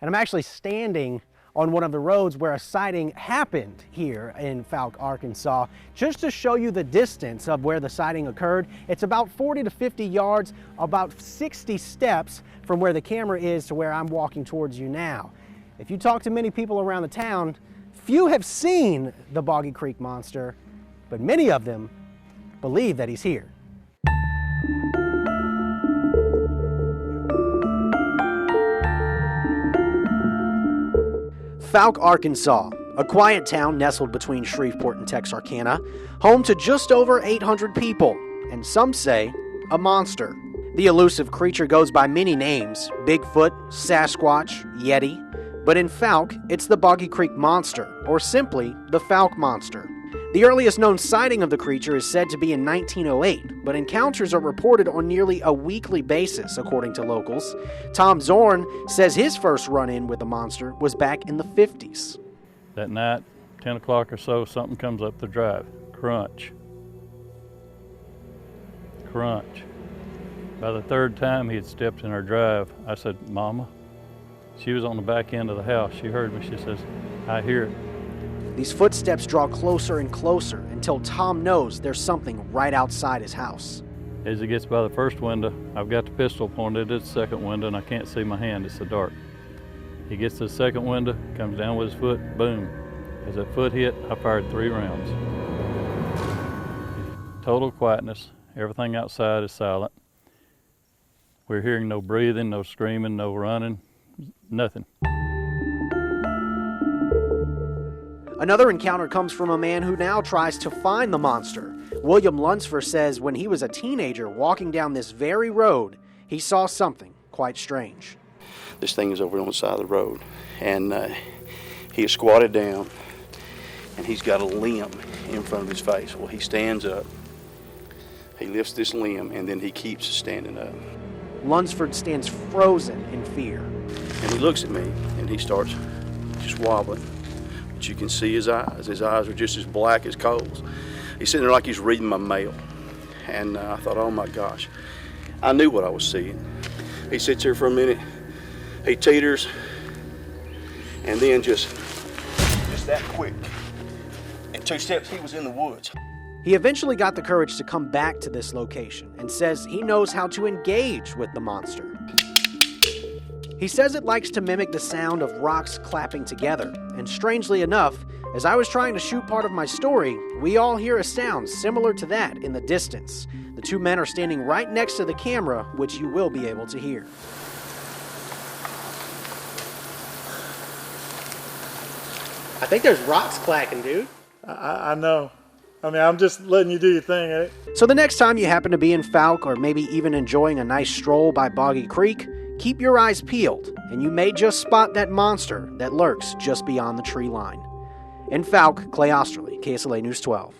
And I'm actually standing on one of the roads where a sighting happened here in Fouke, Arkansas, just to show you the distance of where the sighting occurred. It's about 40 to 50 yards, about 60 steps from where the camera is to where I'm walking towards you now. If you talk to many people around the town, few have seen the Boggy Creek monster, but many of them believe that he's here. Fouke, Arkansas, a quiet town nestled between Shreveport and Texarkana, home to just over 800 people, and some say a monster. The elusive creature goes by many names: Bigfoot, Sasquatch, Yeti, but in Fouke, it's the Boggy Creek Monster, or simply the Fouke Monster. The earliest known sighting of the creature is said to be in 1908, but encounters are reported on nearly a weekly basis, according to locals. Tom Zorn says his first run-in with the monster was back in the 50s. That night, 10 o'clock or so, something comes up the drive. Crunch. Crunch. By the third time he had stepped in our drive, I said, "Mama." She was on the back end of the house. She heard me. She says, "I hear it." These footsteps draw closer and closer until Tom knows there's something right outside his house. As he gets by the first window, I've got the pistol pointed at the second window and I can't see my hand, it's so dark. He gets to the second window, comes down with his foot, boom. As that foot hit, I fired 3 rounds. Total quietness, everything outside is silent. We're hearing no breathing, no screaming, no running, nothing. Another encounter comes from a man who now tries to find the monster. William Lunsford says when he was a teenager walking down this very road, he saw something quite strange. This thing is over on the side of the road, and he is squatted down, and he's got a limb in front of his face. Well, he stands up, he lifts this limb, and then he keeps standing up. Lunsford stands frozen in fear. And he looks at me, and he starts just wobbling. But you can see his eyes. His eyes are just as black as coals. He's sitting there like he's reading my mail. And I thought, oh my gosh. I knew what I was seeing. He sits here for a minute, he teeters, and then just that quick. In 2 steps, he was in the woods. He eventually got the courage to come back to this location and says he knows how to engage with the monster. He says it likes to mimic the sound of rocks clapping together, and strangely enough, as I was trying to shoot part of my story, we all hear a sound similar to that in the distance. The 2 men are standing right next to the camera, which you will be able to hear. I think there's rocks clacking, dude. I know. I mean, I'm just letting you do your thing, eh? So the next time you happen to be in Fouke, or maybe even enjoying a nice stroll by Boggy Creek, keep your eyes peeled, and you may just spot that monster that lurks just beyond the tree line. In Fouke, Clay Osterley, KSLA News 12.